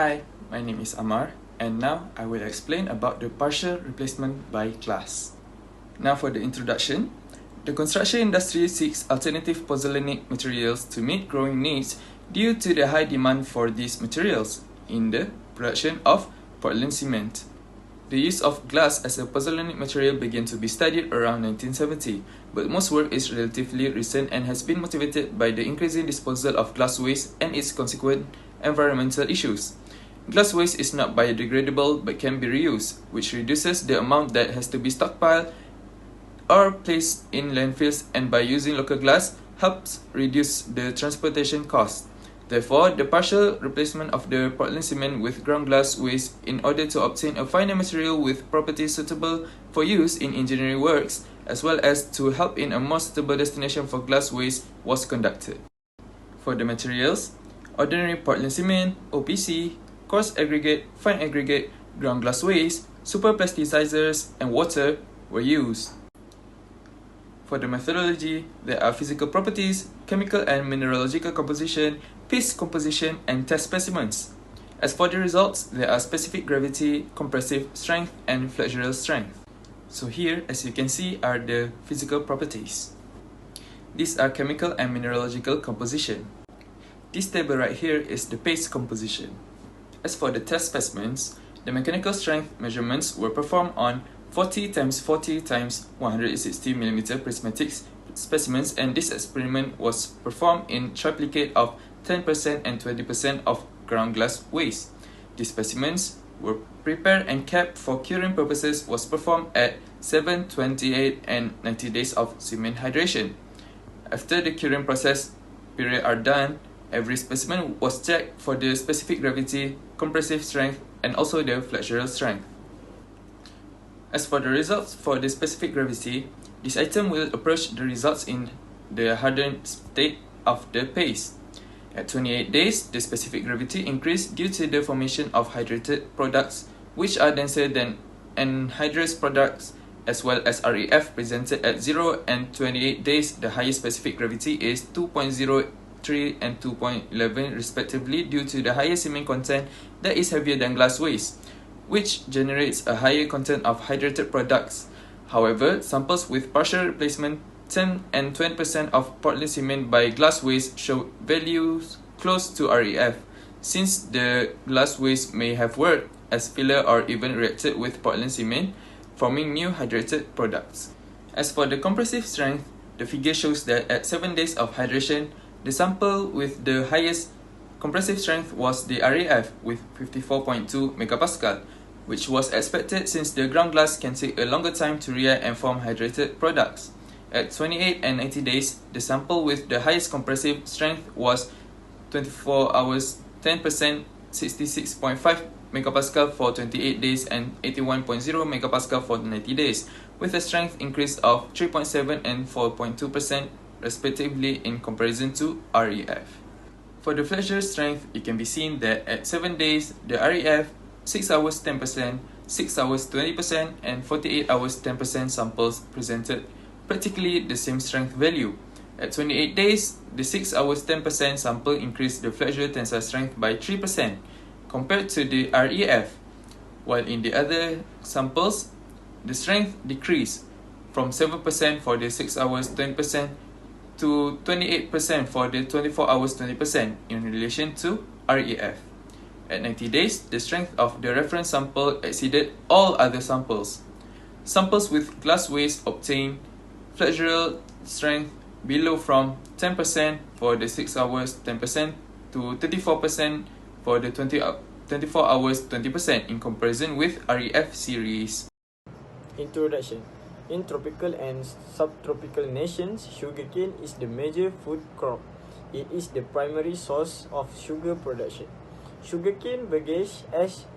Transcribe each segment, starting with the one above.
Hi, my name is Amar, and now I will explain about the partial replacement by glass. Now for the introduction. The construction industry seeks alternative pozzolanic materials to meet growing needs due to the high demand for these materials in the production of Portland cement. The use of glass as a pozzolanic material began to be studied around 1970, but most work is relatively recent and has been motivated by the increasing disposal of glass waste and its consequent environmental issues. Glass waste is not biodegradable but can be reused, which reduces the amount that has to be stockpiled or placed in landfills, and by using local glass helps reduce the transportation cost. Therefore, the partial replacement of the Portland cement with ground glass waste in order to obtain a finer material with properties suitable for use in engineering works, as well as to help in a more suitable destination for glass waste, was conducted. For the materials, ordinary Portland cement, OPC, coarse aggregate, fine aggregate, ground glass waste, super plasticizers, and water were used. For the methodology, there are physical properties, chemical and mineralogical composition, paste composition, and test specimens. As for the results, there are specific gravity, compressive strength, and flexural strength. So here, as you can see, are the physical properties. These are chemical and mineralogical composition. This table right here is the paste composition. As for the test specimens, the mechanical strength measurements were performed on 40 x 40 x 160 mm prismatic specimens, and this experiment was performed in triplicate of 10% and 20% of ground glass waste. These specimens were prepared and kept for curing purposes was performed at 7, 28, and 90 days of cement hydration. After the curing process period are done, every specimen was checked for the specific gravity, compressive strength, and also the flexural strength. As for the results for the specific gravity, this item will approach the results in the hardened state of the paste. At 28 days, the specific gravity increased due to the formation of hydrated products, which are denser than anhydrous products, as well as REF presented at 0 and 28 days. The highest specific gravity is 2.03 and 2.11 respectively due to the higher cement content that is heavier than glass waste, which generates a higher content of hydrated products. However, samples with partial replacement 10 and 20% of Portland cement by glass waste show values close to REF, since the glass waste may have worked as filler or even reacted with Portland cement, forming new hydrated products. As for the compressive strength, the figure shows that at 7 days of hydration, the sample with the highest compressive strength was the REF with 54.2 megapascal, which was expected since the ground glass can take a longer time to react and form hydrated products. At 28 and 90 days, the sample with the highest compressive strength was 24 hours, 10%, 66.5 megapascal for 28 days and 81.0 megapascal for 90 days, with a strength increase of 3.7 and 4.2% respectively in comparison to REF. For the flexural strength, it can be seen that at 7 days, the REF, 6 hours 10%, 6 hours 20%, and 48 hours 10% samples presented practically the same strength value. At 28 days, the 6 hours 10% sample increased the flexural tensile strength by 3% compared to the REF, while in the other samples, the strength decreased from 7% for the 6 hours 20% to 28% for the 24 hours 20% in relation to REF. At 90 days, the strength of the reference sample exceeded all other samples. Samples with glass waste obtained flexural strength below from 10% for the 6 hours 10% to 34% for the 24 hours 20% in comparison with REF series. Introduction. In tropical and subtropical nations, sugarcane is the major food crop. It is the primary source of sugar production. Sugarcane bagasse ash,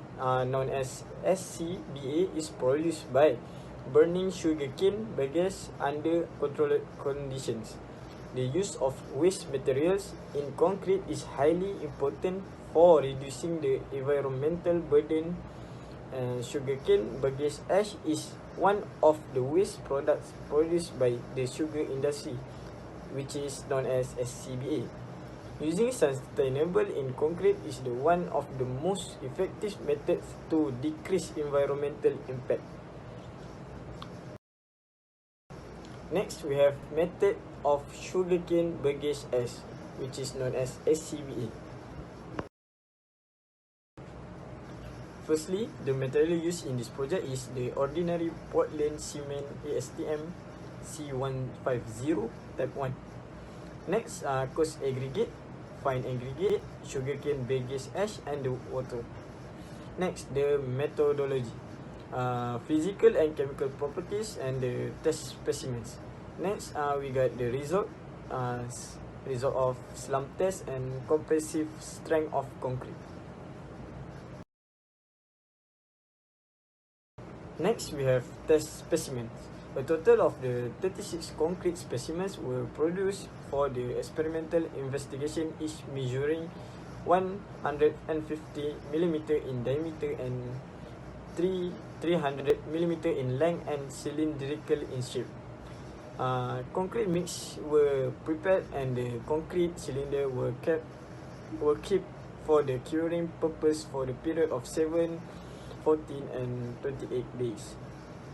known as SCBA, is produced by burning sugarcane bagasse under controlled conditions. The use of waste materials in concrete is highly important for reducing the environmental burden. Sugarcane bagasse ash is one of the waste products produced by the sugar industry, which is known as SCBA. Using sustainable in concrete is the one of the most effective methods to decrease environmental impact. Next, we have method of sugarcane bagasse ash, which is known as SCBA. Firstly, the material used in this project is the ordinary Portland cement ASTM C150 type 1. Next, coarse aggregate, fine aggregate, sugarcane bagasse ash, and the water. Next, the methodology, physical and chemical properties, and the test specimens. Next, we got the result of slump test and compressive strength of concrete. Next, we have test specimens. A total of the 36 concrete specimens were produced for the experimental investigation, each measuring 150 mm in diameter and 300 mm in length and cylindrical in shape. Concrete mix were prepared and the concrete cylinder were kept for the curing purpose for the period of 7, 14 and 28 days.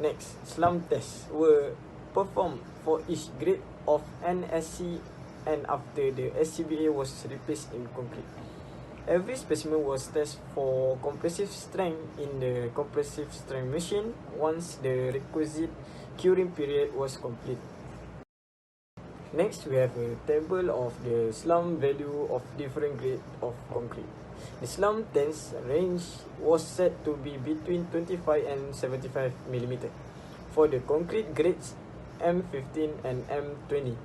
Next, slump tests were performed for each grade of NSC and after the SCBA was replaced in concrete. Every specimen was tested for compressive strength in the compressive strength machine once the requisite curing period was complete. Next, we have a table of the slump value of different grades of concrete. The slump test range was set to be between 25 and 75 mm. For the concrete grades M15 and M20,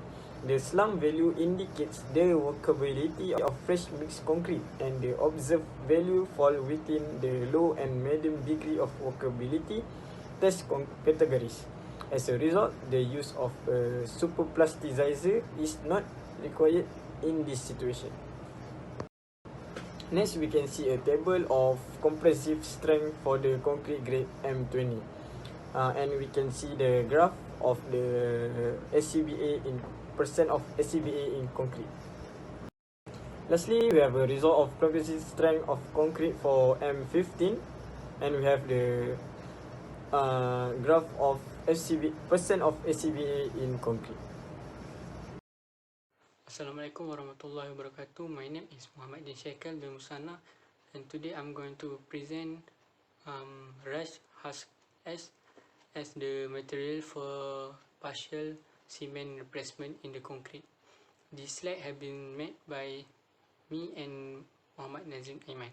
the slump value indicates the workability of fresh mixed concrete, and the observed value fall within the low and medium degree of workability test categories. As a result, the use of a superplasticizer is not required in this situation. Next, we can see a table of compressive strength for the concrete grade M20. And we can see the graph of the SCBA in percent of SCBA in concrete. Lastly, we have a result of compressive strength of concrete for M15, and we have the graph of percent of SCBA in concrete. Assalamualaikum warahmatullahi wabarakatuh. My name is Muhammad Din Sheikal bin Musana, and today I'm going to present Rice Husk ash as the material for partial cement replacement in the concrete. This slide have been made by me and Muhammad Nazim Aiman.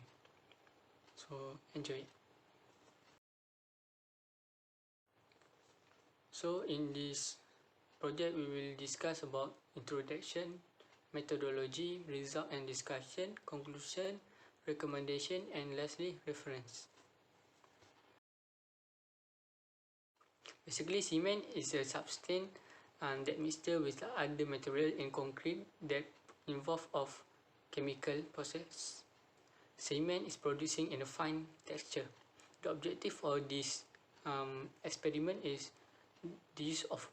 So enjoy it. So in this project we will discuss about introduction, methodology, result and discussion, conclusion, recommendation, and lastly reference. Basically, cement is a substance that mixture with other material in concrete that involve of chemical process. Cement is producing in a fine texture. The objective of this experiment is the use of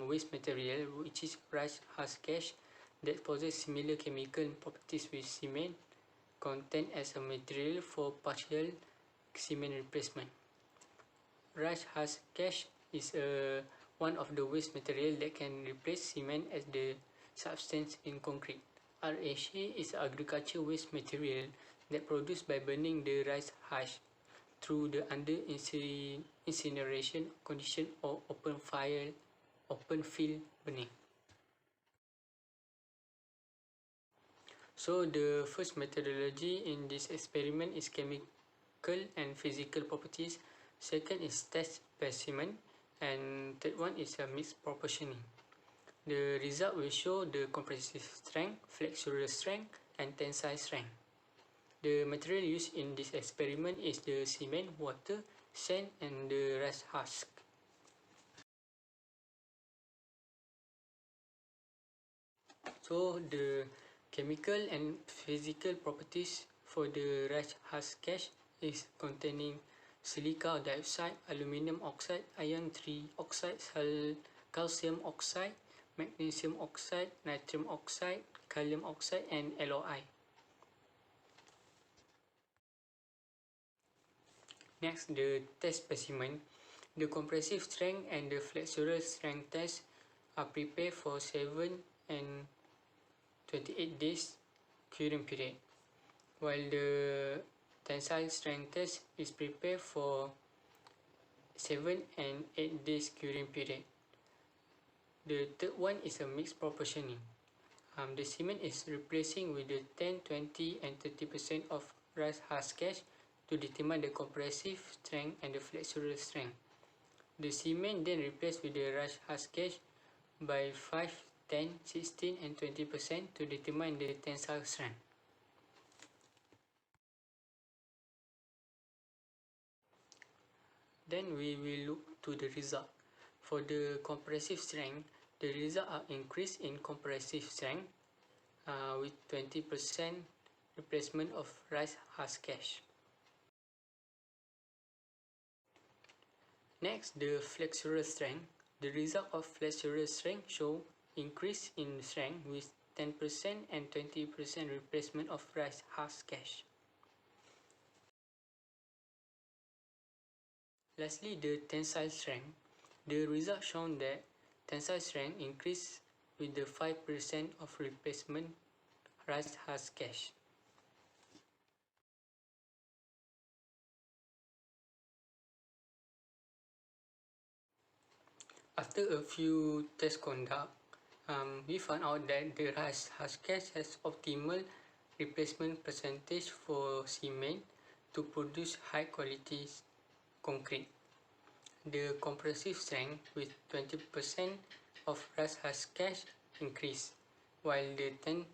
waste material, which is rice husk ash, that possess similar chemical properties with cement, contained as a material for partial cement replacement. Rice husk ash is one of the waste material that can replace cement as the substance in concrete. RHA is agriculture waste material that produced by burning the rice husk through the under incineration condition or open field burning. So the first methodology in this experiment is chemical and physical properties. Second is test specimen, and third one is a mixed proportioning. The result will show the compressive strength, flexural strength, and tensile strength. The material used in this experiment is the cement, water, sand, and the rice husk. So the chemical and physical properties for the rice husk ash is containing silica dioxide, aluminum oxide, iron 3 oxide, calcium oxide, magnesium oxide, natrium oxide, gallium oxide and LOI. Next, the test specimen. The compressive strength and the flexural strength test are prepared for 7 and 28 days curing period, while the tensile strength test is prepared for 7 and 8 days curing period. The third one is a mixed proportioning. The cement is replacing with the 10, 20 and 30% of rice husk cash to determine the compressive strength and the flexural strength. The cement then replaced with the rice husk cash by 5, 10, 16 and 20% to determine the tensile strength. Then we will look to the result. For the compressive strength, the results are increased in compressive strength with 20% replacement of rice husk cash. Next, the flexural strength. The result of flexural strength show increase in strength with 10% and 20% replacement of rice husk cash. Lastly, the tensile strength. The result shown that tensile strength increased with the 5% of replacement rice husk cash. After a few tests conduct, we found out that the rice husk cash has optimal replacement percentage for cement to produce high quality concrete. The compressive strength with 20% of rice husk cash increase, while the 10%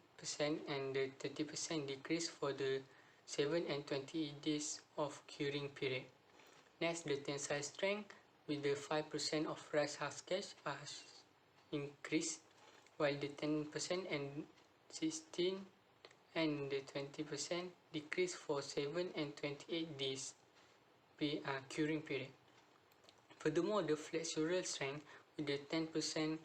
and the 30% decrease for the 7 and 28 days of curing period. Next, the tensile strength with the 5% of rice husk cash has increased, while the 10% and 16 and the 20% decrease for 7 and 28 days curing period. Furthermore, the flexural strength with the 10%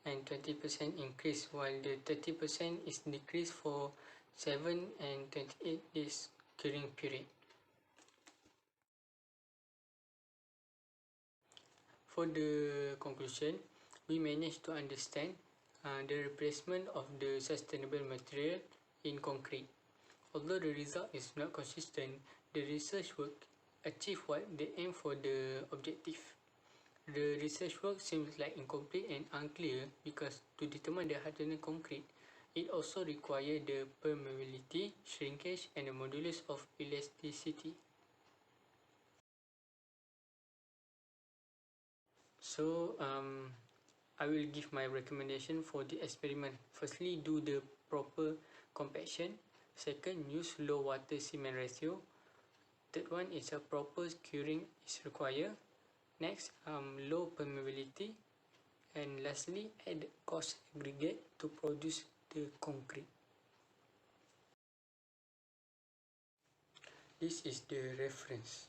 and 20% increase, while the 30% is decreased for 7 and 28 days curing period. For the conclusion, we managed to understand the replacement of the sustainable material in concrete. Although the result is not consistent, the research work achieved what they aim for the objective. The research work seems like incomplete and unclear because to determine the hardening concrete, it also requires the permeability, shrinkage and the modulus of elasticity. So I will give my recommendation for the experiment. Firstly, do the proper compaction. Second, use low water cement ratio. Third one is a proper curing is required. Next, low permeability. And lastly, add coarse aggregate to produce the concrete. This is the reference.